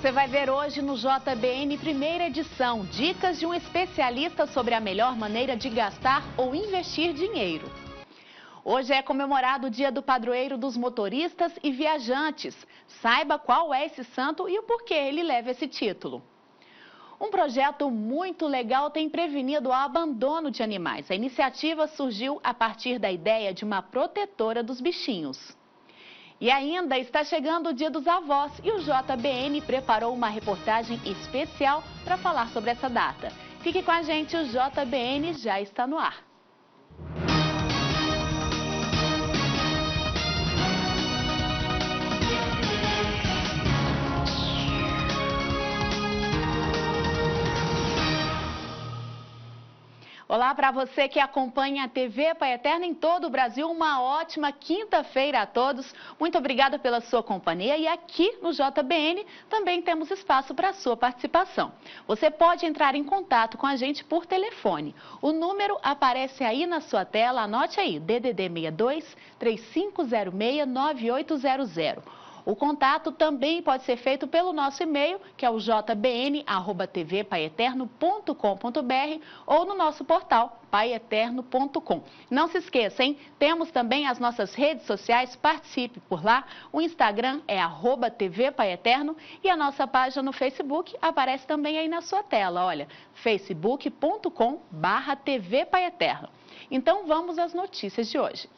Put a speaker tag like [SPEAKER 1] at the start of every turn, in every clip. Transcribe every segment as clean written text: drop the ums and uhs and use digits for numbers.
[SPEAKER 1] Você vai ver hoje no JBN primeira edição, dicas de um especialista sobre a melhor maneira de gastar ou investir dinheiro. Hoje é comemorado o Dia do Padroeiro dos Motoristas e Viajantes. Saiba qual é esse santo e o porquê ele leva esse título. Um projeto muito legal tem prevenido o abandono de animais. A iniciativa surgiu a partir da ideia de uma protetora dos bichinhos. E ainda está chegando o Dia dos Avós e o JBN preparou uma reportagem especial para falar sobre essa data. Fique com a gente, o JBN já está no ar. Olá para você que acompanha a TV Pai Eterno em todo o Brasil, uma ótima quinta-feira a todos. Muito obrigada pela sua companhia e aqui no JBN também temos espaço para a sua participação. Você pode entrar em contato com a gente por telefone. O número aparece aí na sua tela, anote aí, DDD 62 3506 9800. O contato também pode ser feito pelo nosso e-mail, que é o jbn@tvpaeterno.com.br ou no nosso portal paieterno.com. Não se esqueça, hein? Temos também as nossas redes sociais, participe por lá. O Instagram é @tvpaeterno e a nossa página no Facebook aparece também aí na sua tela, olha, facebook.com/tvpaeterno. Então vamos às notícias de hoje.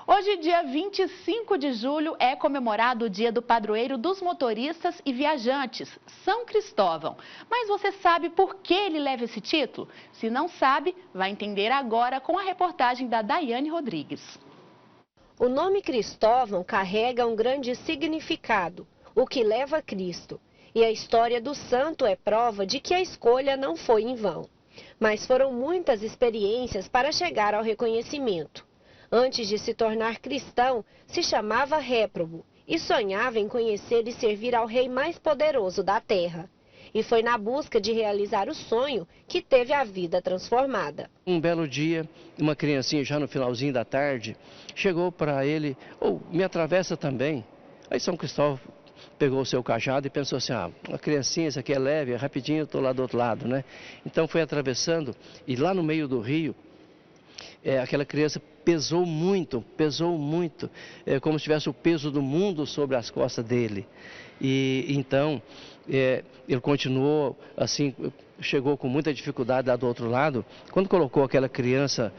[SPEAKER 1] Hoje, dia 25 de julho, é comemorado o Dia do Padroeiro dos Motoristas e Viajantes, São Cristóvão. Mas você sabe por que ele leva esse título? Se não sabe, vai entender agora com a reportagem da Daiane Rodrigues.
[SPEAKER 2] O nome Cristóvão carrega um grande significado, o que leva a Cristo. E a história do santo é prova de que a escolha não foi em vão. Mas foram muitas experiências para chegar ao reconhecimento. Antes de se tornar cristão, se chamava réprobo e sonhava em conhecer e servir ao rei mais poderoso da terra. E foi na busca de realizar o sonho que teve a vida transformada.
[SPEAKER 3] Um belo dia, uma criancinha já no finalzinho da tarde, chegou para ele, me atravessa também. Aí São Cristóvão pegou o seu cajado e pensou assim, a criancinha, isso aqui é leve, é rapidinho, eu estou lá do outro lado, né? Então foi atravessando e lá no meio do rio, aquela criança pesou muito, como se tivesse o peso do mundo sobre as costas dele. E então, ele continuou assim, chegou com muita dificuldade lá do outro lado. Quando colocou aquela criança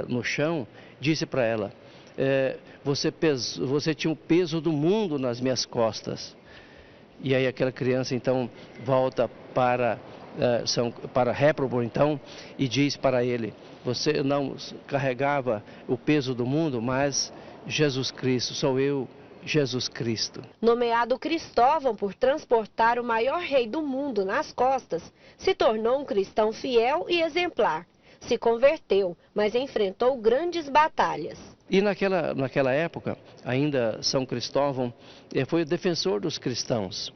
[SPEAKER 3] no chão, disse para ela, você tinha o peso do mundo nas minhas costas. E aí aquela criança então volta para réprobo então e diz para ele, você não carregava o peso do mundo, mas Jesus Cristo, sou eu, Jesus Cristo.
[SPEAKER 2] Nomeado Cristóvão por transportar o maior rei do mundo nas costas, se tornou um cristão fiel e exemplar. Se converteu, mas enfrentou grandes batalhas.
[SPEAKER 3] E naquela época, ainda São Cristóvão foi o defensor dos cristãos.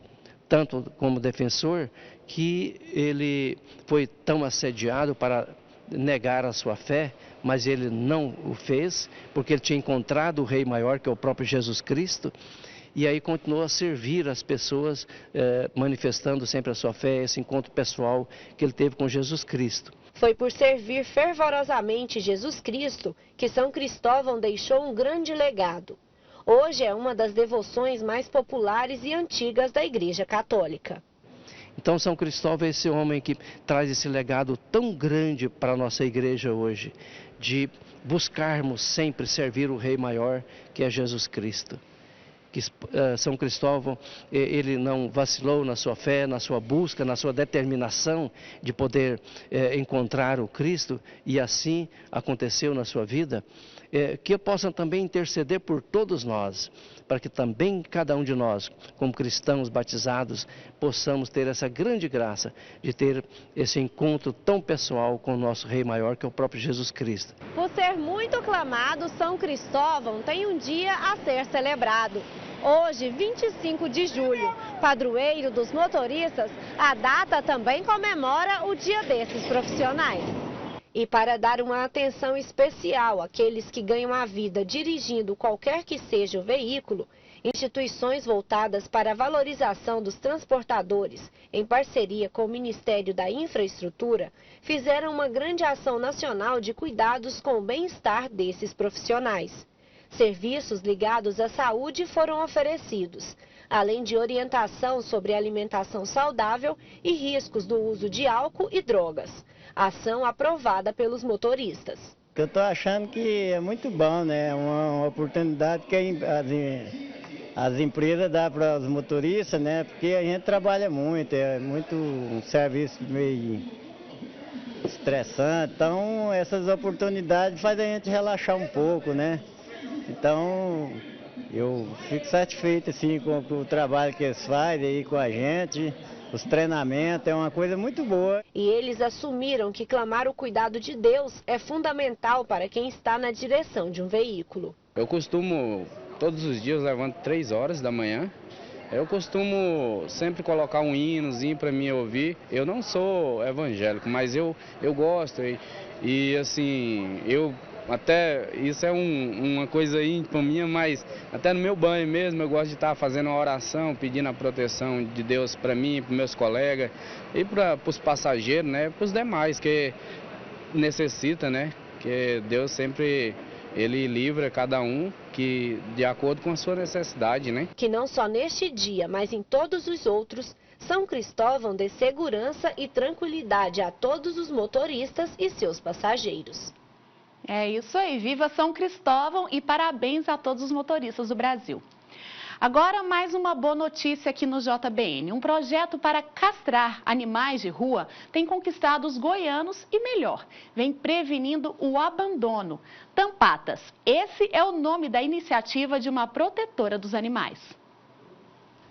[SPEAKER 3] Tanto como defensor que ele foi tão assediado para negar a sua fé, mas ele não o fez, porque ele tinha encontrado o Rei maior, que é o próprio Jesus Cristo, e aí continuou a servir as pessoas, manifestando sempre a sua fé, esse encontro pessoal que ele teve com Jesus Cristo.
[SPEAKER 2] Foi por servir fervorosamente Jesus Cristo que São Cristóvão deixou um grande legado. Hoje é uma das devoções mais populares e antigas da Igreja Católica.
[SPEAKER 3] Então São Cristóvão é esse homem que traz esse legado tão grande para a nossa igreja hoje, de buscarmos sempre servir o Rei maior, que é Jesus Cristo. Que São Cristóvão, ele não vacilou na sua fé, na sua busca, na sua determinação de poder encontrar o Cristo, e assim aconteceu na sua vida, que possam também interceder por todos nós, para que também cada um de nós, como cristãos batizados, possamos ter essa grande graça de ter esse encontro tão pessoal com o nosso Rei maior, que é o próprio Jesus Cristo.
[SPEAKER 2] Por ser muito aclamado, São Cristóvão tem um dia a ser celebrado. Hoje, 25 de julho, padroeiro dos motoristas, a data também comemora o Dia desses profissionais. E para dar uma atenção especial àqueles que ganham a vida dirigindo qualquer que seja o veículo, Instituições voltadas para a valorização dos transportadores, em parceria com o Ministério da Infraestrutura, fizeram uma grande ação nacional de cuidados com o bem-estar desses profissionais. Serviços ligados à saúde foram oferecidos, além de orientação sobre alimentação saudável e riscos do uso de álcool e drogas. Ação aprovada pelos motoristas.
[SPEAKER 4] Eu estou achando que é muito bom, né? Uma oportunidade que as empresas dão para os motoristas, né? Porque a gente trabalha muito, é muito um serviço meio estressante. Então, essas oportunidades fazem a gente relaxar um pouco, né? Então, eu fico satisfeito assim, com o trabalho que eles fazem aí com a gente. Os treinamentos é uma coisa muito boa.
[SPEAKER 2] E eles assumiram que clamar o cuidado de Deus é fundamental para quem está na direção de um veículo.
[SPEAKER 5] Eu costumo, todos os dias, levanto 3 horas da manhã. Eu costumo sempre colocar um hinozinho para mim ouvir. Eu não sou evangélico, mas eu gosto. E assim, até isso é uma coisa íntima minha, mas até no meu banho mesmo eu gosto de estar fazendo uma oração, pedindo a proteção de Deus para mim, para meus colegas e para os passageiros, né, para os demais que necessita, né, que Deus sempre Ele livra cada um que de acordo com a sua necessidade, né.
[SPEAKER 2] Que não só neste dia, mas em todos os outros, São Cristóvão dê segurança e tranquilidade a todos os motoristas e seus passageiros.
[SPEAKER 1] É isso aí, viva São Cristóvão e parabéns a todos os motoristas do Brasil. Agora mais uma boa notícia aqui no JBN. Um projeto para castrar animais de rua tem conquistado os goianos e melhor, vem prevenindo o abandono. Tampatas, esse é o nome da iniciativa de uma protetora dos animais.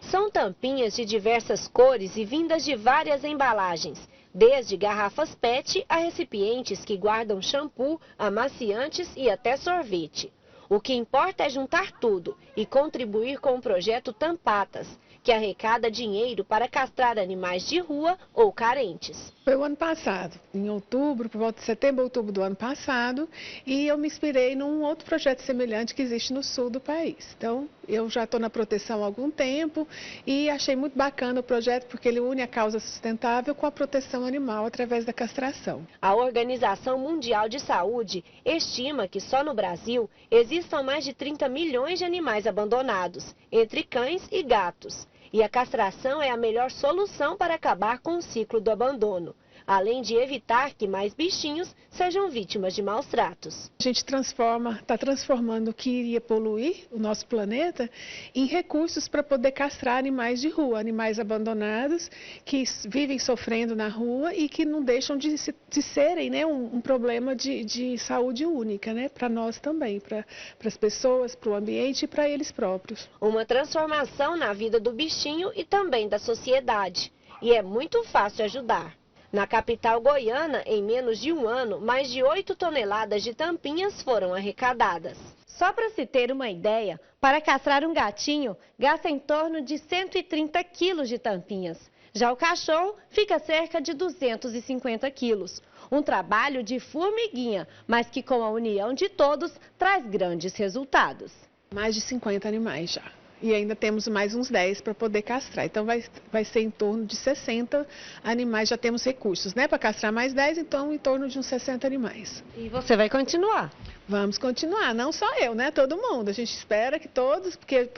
[SPEAKER 2] São tampinhas de diversas cores e vindas de várias embalagens, desde garrafas PET a recipientes que guardam shampoo, amaciantes e até sorvete. O que importa é juntar tudo e contribuir com o projeto Tampatas, que arrecada dinheiro para castrar animais de rua ou carentes.
[SPEAKER 6] Foi o ano passado, em outubro, por volta de setembro, outubro do ano passado, e eu me inspirei num outro projeto semelhante que existe no sul do país. Então, eu já estou na proteção há algum tempo e achei muito bacana o projeto porque ele une a causa sustentável com a proteção animal através da castração.
[SPEAKER 2] A Organização Mundial de Saúde estima que só no Brasil existam mais de 30 milhões de animais abandonados, entre cães e gatos. E a castração é a melhor solução para acabar com o ciclo do abandono, além de evitar que mais bichinhos sejam vítimas de maus tratos.
[SPEAKER 6] A gente está transformando o que iria poluir o nosso planeta em recursos para poder castrar animais de rua, animais abandonados que vivem sofrendo na rua e que não deixam de serem, né, um problema de saúde única, né, para nós também, para as pessoas, para o ambiente e para eles próprios.
[SPEAKER 2] Uma transformação na vida do bichinho e também da sociedade. E é muito fácil ajudar. Na capital goiana, em menos de um ano, mais de 8 toneladas de tampinhas foram arrecadadas. Só para se ter uma ideia, para castrar um gatinho, gasta em torno de 130 quilos de tampinhas. Já o cachorro fica cerca de 250 quilos. Um trabalho de formiguinha, mas que com a união de todos traz grandes resultados.
[SPEAKER 6] Mais de 50 animais já. E ainda temos mais uns 10 para poder castrar. Então vai ser em torno de 60 animais, já temos recursos, né? Para castrar mais 10, então em torno de uns 60 animais.
[SPEAKER 2] E você vai continuar?
[SPEAKER 6] Vamos continuar, não só eu, né? Todo mundo. A gente espera que todos, porque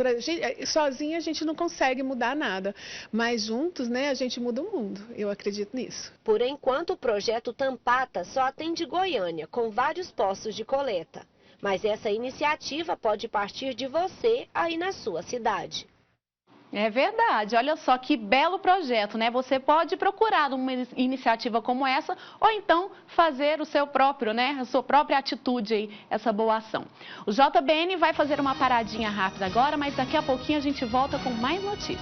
[SPEAKER 6] sozinha a gente não consegue mudar nada. Mas juntos, né, a gente muda o mundo. Eu acredito nisso.
[SPEAKER 2] Por enquanto, o projeto Tampata só atende Goiânia, com vários postos de coleta. Mas essa iniciativa pode partir de você aí na sua cidade.
[SPEAKER 1] É verdade, olha só que belo projeto, né? Você pode procurar uma iniciativa como essa ou então fazer o seu próprio, né? A sua própria atitude aí, essa boa ação. O JBN vai fazer uma paradinha rápida agora, mas daqui a pouquinho a gente volta com mais notícias.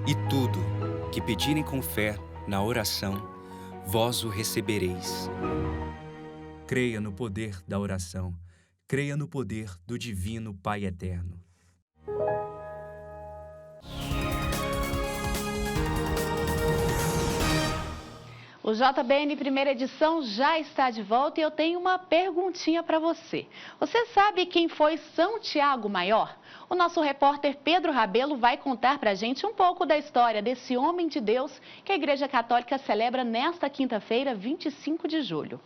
[SPEAKER 7] E tudo que pedirem com fé na oração, vós o recebereis.
[SPEAKER 8] Creia no poder da oração. Creia no poder do Divino Pai Eterno.
[SPEAKER 1] O O JBN primeira edição já está de volta e eu tenho uma perguntinha para você. Você sabe quem foi São Tiago Maior? O nosso repórter Pedro Rabelo vai contar para a gente um pouco da história desse homem de Deus que a Igreja Católica celebra nesta quinta-feira, 25 de julho.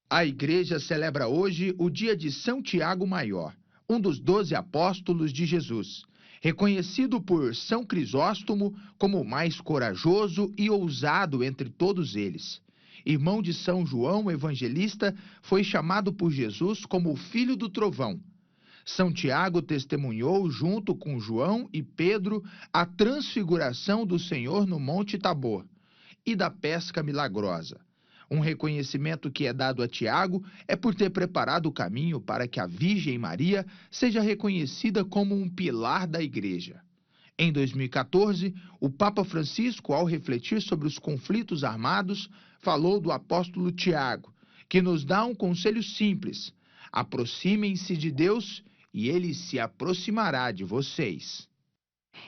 [SPEAKER 9] A Igreja celebra hoje o dia de São Tiago Maior, um dos 12 apóstolos de Jesus. Reconhecido por São Crisóstomo como o mais corajoso e ousado entre todos eles. Irmão de São João Evangelista, foi chamado por Jesus como o filho do trovão. São Tiago testemunhou, junto com João e Pedro, a transfiguração do Senhor no Monte Tabor e da pesca milagrosa. Um reconhecimento que é dado a Tiago é por ter preparado o caminho para que a Virgem Maria seja reconhecida como um pilar da Igreja. Em 2014, o Papa Francisco, ao refletir sobre os conflitos armados, falou do apóstolo Tiago, que nos dá um conselho simples: aproximem-se de Deus e Ele se aproximará de vocês.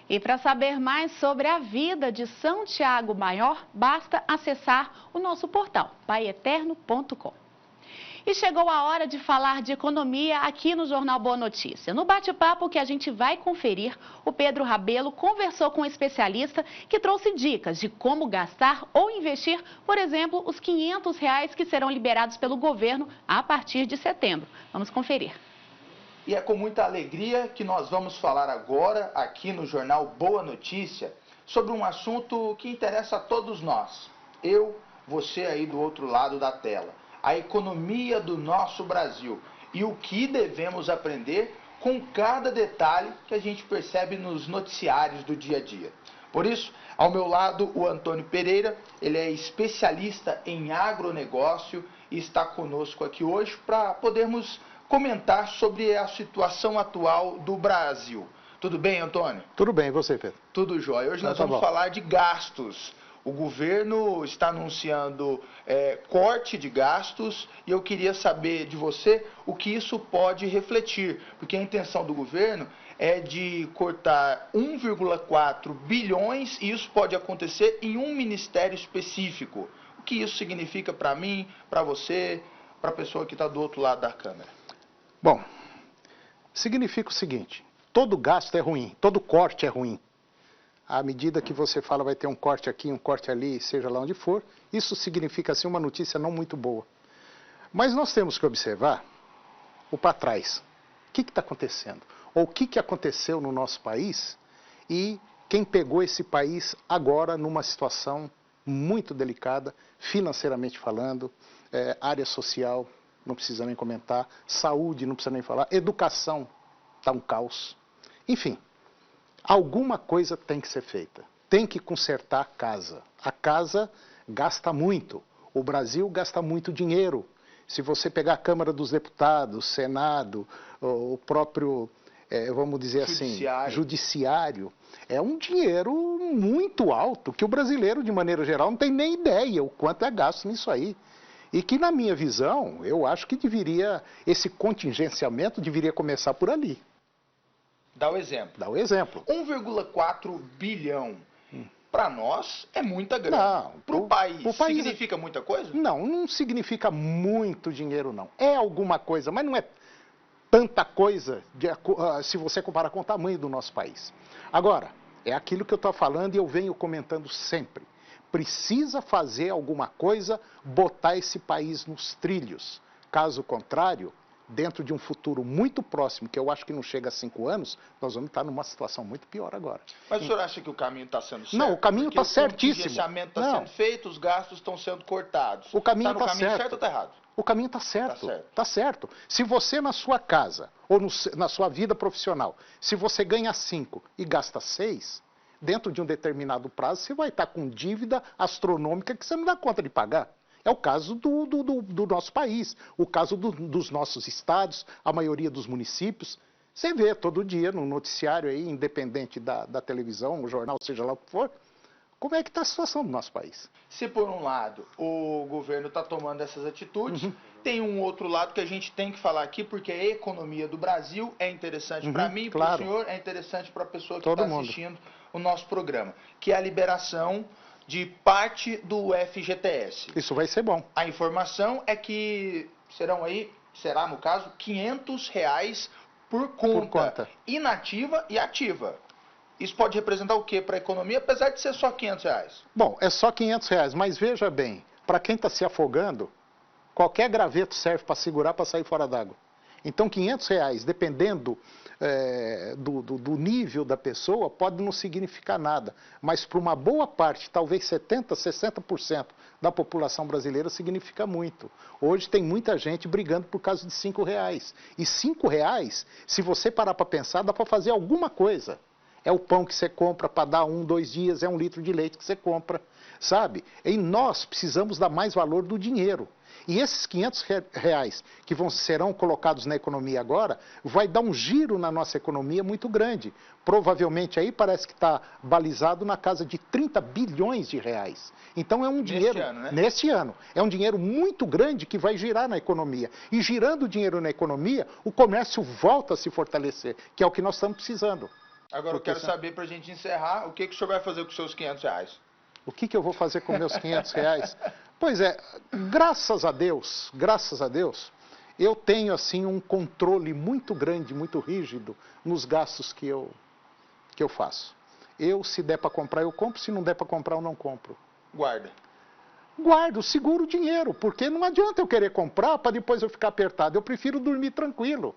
[SPEAKER 1] E para saber mais sobre a vida de São Tiago Maior, basta acessar o nosso portal, paieterno.com. E chegou a hora de falar de economia aqui no Jornal Boa Notícia. No bate-papo que a gente vai conferir, o Pedro Rabelo conversou com um especialista que trouxe dicas de como gastar ou investir, por exemplo, os R$500 que serão liberados pelo governo a partir de setembro. Vamos conferir.
[SPEAKER 10] E é com muita alegria que nós vamos falar agora, aqui no Jornal Boa Notícia, sobre um assunto que interessa a todos nós. Eu, você aí do outro lado da tela. A economia do nosso Brasil e o que devemos aprender com cada detalhe que a gente percebe nos noticiários do dia a dia. Por isso, ao meu lado, o Antônio Pereira, ele é especialista em agronegócio e está conosco aqui hoje para podermos comentar sobre a situação atual do Brasil. Tudo bem, Antônio?
[SPEAKER 11] Tudo bem, e você, Pedro?
[SPEAKER 10] Tudo jóia. Hoje nós vamos falar de gastos. O governo está anunciando corte de gastos e eu queria saber de você o que isso pode refletir, porque a intenção do governo é de cortar 1,4 bilhões e isso pode acontecer em um ministério específico. O que isso significa para mim, para você, para a pessoa que está do outro lado da câmera?
[SPEAKER 11] Bom, significa o seguinte: todo gasto é ruim, todo corte é ruim. À medida que você fala vai ter um corte aqui, um corte ali, seja lá onde for, isso significa assim uma notícia não muito boa. Mas nós temos que observar o para trás. O que está acontecendo? Ou o que aconteceu no nosso país e quem pegou esse país agora numa situação muito delicada, financeiramente falando, área social, não precisa nem comentar, saúde, não precisa nem falar, educação, está um caos. Enfim, alguma coisa tem que ser feita, tem que consertar a casa. A casa gasta muito, o Brasil gasta muito dinheiro. Se você pegar a Câmara dos Deputados, Senado, o próprio, vamos dizer assim, judiciário, é um dinheiro muito alto, que o brasileiro, de maneira geral, não tem nem ideia o quanto é gasto nisso aí. E que, na minha visão, eu acho que esse contingenciamento deveria começar por ali.
[SPEAKER 10] Dá o exemplo.
[SPEAKER 11] Dá o exemplo.
[SPEAKER 10] 1,4 bilhão. Para nós é muita grana.
[SPEAKER 11] Não.
[SPEAKER 10] Para o país significa muita coisa?
[SPEAKER 11] Não, não significa muito dinheiro, não. É alguma coisa, mas não é tanta coisa se você comparar com o tamanho do nosso país. Agora, é aquilo que eu estou falando e eu venho comentando sempre. Precisa fazer alguma coisa, botar esse país nos trilhos. Caso contrário, dentro de um futuro muito próximo, que eu acho que não chega a 5 anos, nós vamos estar numa situação muito pior agora.
[SPEAKER 10] Mas o senhor acha que o caminho está sendo certo?
[SPEAKER 11] Não, o caminho está certíssimo.
[SPEAKER 10] O contingenciamento está sendo feito, os gastos estão sendo cortados.
[SPEAKER 11] O caminho
[SPEAKER 10] está no caminho certo ou está errado?
[SPEAKER 11] O caminho está certo. Está certo. Se você na sua casa, ou na sua vida profissional, se você ganha 5 e gasta 6... dentro de um determinado prazo, você vai estar com dívida astronômica que você não dá conta de pagar. É o caso do nosso país, o caso dos nossos estados, a maioria dos municípios. Você vê todo dia no noticiário aí, independente da televisão, o jornal, seja lá o que for, como é que está a situação do nosso país.
[SPEAKER 10] Se por um lado o governo está tomando essas atitudes, tem um outro lado que a gente tem que falar aqui, porque a economia do Brasil é interessante para mim, para o senhor, é interessante para a pessoa que está assistindo o nosso programa, que é a liberação de parte do FGTS.
[SPEAKER 11] Isso vai ser bom.
[SPEAKER 10] A informação é que será no caso, R$500 por conta inativa e ativa. Isso pode representar o que para a economia, apesar de ser só R$500?
[SPEAKER 11] Bom, é só R$500, mas veja bem, para quem está se afogando, qualquer graveto serve para segurar para sair fora d'água. Então, R$500, dependendo do nível da pessoa, pode não significar nada. Mas para uma boa parte, talvez 70%, 60% da população brasileira, significa muito. Hoje tem muita gente brigando por causa de R$5. E R$5, se você parar para pensar, dá para fazer alguma coisa. É o pão que você compra para dar 1, 2 dias, é 1 litro de leite que você compra, sabe? E nós precisamos dar mais valor do dinheiro. E esses R$500 que serão colocados na economia agora, vai dar um giro na nossa economia muito grande. Provavelmente aí parece que está balizado na casa de 30 bilhões de reais. Então é um dinheiro, neste ano, é um dinheiro muito grande que vai girar na economia. E girando o dinheiro na economia, o comércio volta a se fortalecer, que é o que nós estamos precisando.
[SPEAKER 10] Agora eu quero saber, para a gente encerrar, o que o senhor vai fazer com os seus R$500?
[SPEAKER 11] O que eu vou fazer com meus R$500? Pois é, graças a Deus, eu tenho assim um controle muito grande, muito rígido nos gastos que eu faço. Se der para comprar, eu compro, se não der para comprar, eu não compro.
[SPEAKER 10] Guarda.
[SPEAKER 11] Guardo, seguro o dinheiro, porque não adianta eu querer comprar para depois eu ficar apertado, eu prefiro dormir tranquilo.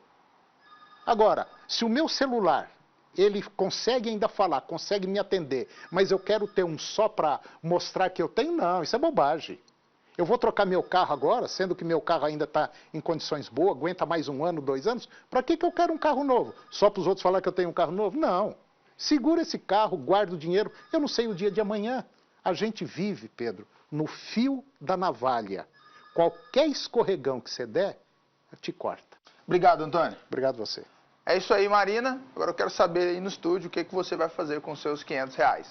[SPEAKER 11] Agora, se o meu celular, ele consegue ainda falar, consegue me atender, mas eu quero ter um só para mostrar que eu tenho, não, isso é bobagem. Eu vou trocar meu carro agora, sendo que meu carro ainda está em condições boas, aguenta mais 1 ano, 2 anos, para que eu quero um carro novo? Só para os outros falar que eu tenho um carro novo? Não. Segura esse carro, guarda o dinheiro, eu não sei o dia de amanhã. A gente vive, Pedro, no fio da navalha. Qualquer escorregão que você der, te corta.
[SPEAKER 10] Obrigado, Antônio.
[SPEAKER 11] Obrigado a você.
[SPEAKER 10] É isso aí, Marina. Agora eu quero saber aí no estúdio o que você vai fazer com os seus R$500.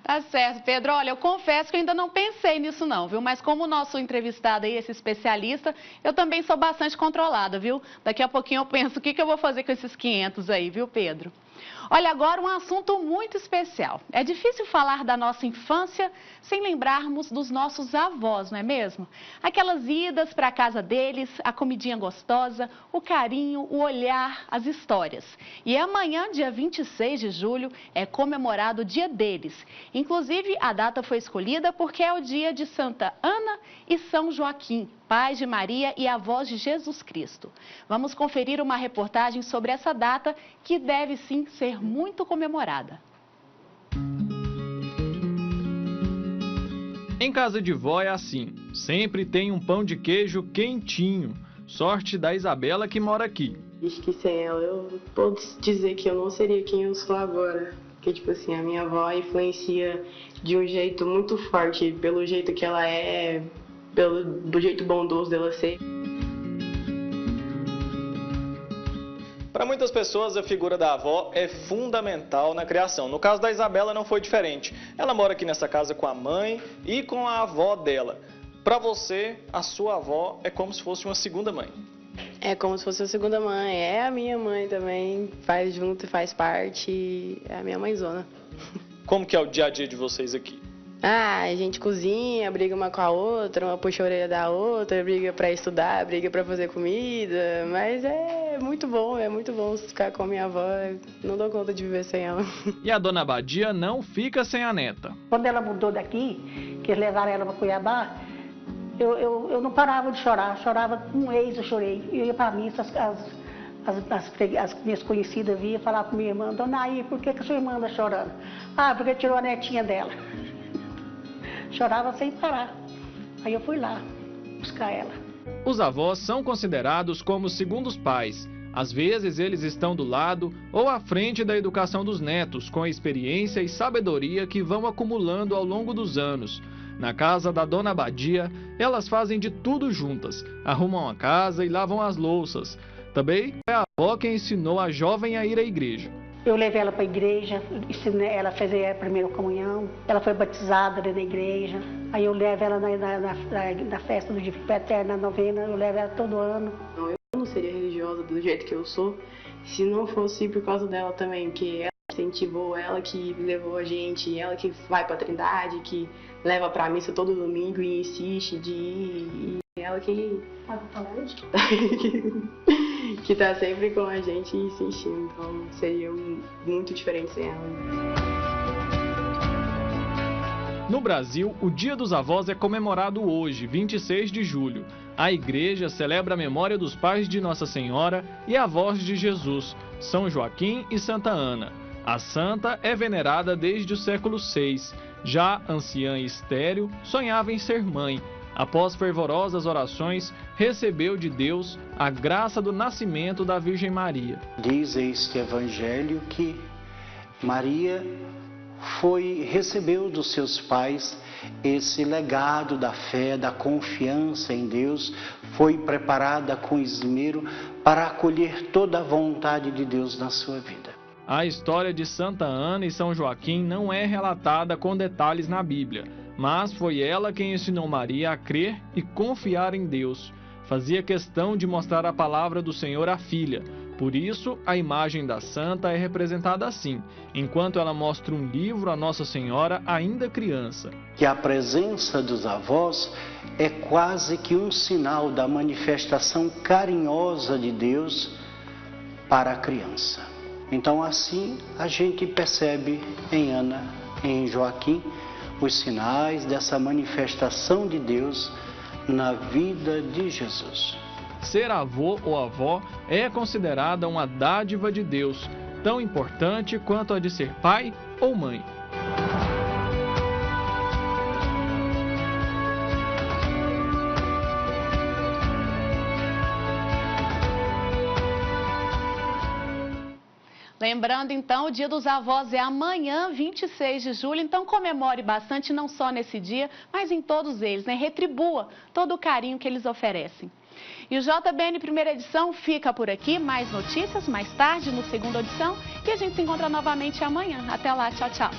[SPEAKER 1] Tá certo, Pedro. Olha, eu confesso que eu ainda não pensei nisso não, viu? Mas como o nosso entrevistado aí, esse especialista, eu também sou bastante controlada, viu? Daqui a pouquinho eu penso o que eu vou fazer com esses 500 aí, viu, Pedro? Olha, agora um assunto muito especial. É difícil falar da nossa infância sem lembrarmos dos nossos avós, não é mesmo? Aquelas idas para a casa deles, a comidinha gostosa, o carinho, o olhar, as histórias. E amanhã, dia 26 de julho, é comemorado o dia deles. Inclusive, a data foi escolhida porque é o dia de Santa Ana e São Joaquim, pais de Maria e avós de Jesus Cristo. Vamos conferir uma reportagem sobre essa data que deve sim ser muito comemorada.
[SPEAKER 12] Em casa de vó é assim, sempre tem um pão de queijo quentinho. Sorte da Isabela que mora aqui.
[SPEAKER 13] Acho que sem ela eu posso dizer que eu não seria quem eu sou agora. Porque, tipo assim, a minha avó influencia de um jeito muito forte, pelo jeito que ela é, do jeito bondoso dela ser.
[SPEAKER 14] Para muitas pessoas, a figura da avó é fundamental na criação. No caso da Isabela, não foi diferente. Ela mora aqui nessa casa com a mãe e com a avó dela. Para você, a sua avó é como se fosse uma segunda mãe.
[SPEAKER 13] É como se fosse a segunda mãe. É a minha mãe também, faz junto e faz parte. É a minha mãezona.
[SPEAKER 14] Como que é o dia a dia de vocês aqui?
[SPEAKER 13] A gente cozinha, briga uma com a outra, uma puxa a orelha da outra, briga pra estudar, briga pra fazer comida, mas é muito bom ficar com a minha avó, não dou conta de viver sem ela.
[SPEAKER 12] E a dona Badia não fica sem a neta.
[SPEAKER 15] Quando ela mudou daqui, que eles levaram ela para Cuiabá, eu não parava de chorar, chorava um mês, eu chorei. Eu ia para a missa, as minhas conhecidas vinham falar com minha irmã, dona Aí, por que a sua irmã anda chorando? Ah, porque tirou a netinha dela. Chorava sem parar. Aí eu fui lá buscar ela.
[SPEAKER 12] Os avós são considerados como segundos pais. Às vezes eles estão do lado ou à frente da educação dos netos, com a experiência e sabedoria que vão acumulando ao longo dos anos. Na casa da dona Badia, elas fazem de tudo juntas, arrumam a casa e lavam as louças. Também é a avó quem ensinou a jovem a ir à igreja.
[SPEAKER 15] Eu levei ela para a igreja, ensinei ela a fazer a primeira comunhão, ela foi batizada na igreja, aí eu levo ela na festa do Divino Eterno, na novena, eu levo ela todo ano.
[SPEAKER 13] Eu não seria religiosa do jeito que eu sou, se não fosse por causa dela também, que ela incentivou, ela que levou a gente, ela que vai pra Trindade, que leva pra missa todo domingo e insiste de ir. E ela que que tá sempre com a gente insistindo. Então seria muito diferente sem ela.
[SPEAKER 12] No Brasil, o Dia dos Avós é comemorado hoje, 26 de julho. A igreja celebra a memória dos pais de Nossa Senhora e avós de Jesus, São Joaquim e Santa Ana. A santa é venerada desde o século VI. Já anciã e estéril, sonhava em ser mãe. Após fervorosas orações, recebeu de Deus a graça do nascimento da Virgem Maria.
[SPEAKER 16] Diz este evangelho que Maria recebeu dos seus pais esse legado da fé, da confiança em Deus, foi preparada com esmero para acolher toda a vontade de Deus na sua vida.
[SPEAKER 12] A história de Santa Ana e São Joaquim não é relatada com detalhes na Bíblia, mas foi ela quem ensinou Maria a crer e confiar em Deus. Fazia questão de mostrar a palavra do Senhor à filha. Por isso, a imagem da santa é representada assim, enquanto ela mostra um livro a Nossa Senhora ainda criança.
[SPEAKER 16] Que a presença dos avós é quase que um sinal da manifestação carinhosa de Deus para a criança. Então, assim, a gente percebe em Ana, em Joaquim, os sinais dessa manifestação de Deus na vida de Jesus.
[SPEAKER 12] Ser avô ou avó é considerada uma dádiva de Deus, tão importante quanto a de ser pai ou mãe.
[SPEAKER 1] Lembrando, então, o Dia dos Avós é amanhã, 26 de julho, então comemore bastante, não só nesse dia, mas em todos eles, né? Retribua todo o carinho que eles oferecem. E o JBN Primeira Edição fica por aqui, mais notícias mais tarde, no Segunda Edição, e a gente se encontra novamente amanhã. Até lá, tchau, tchau.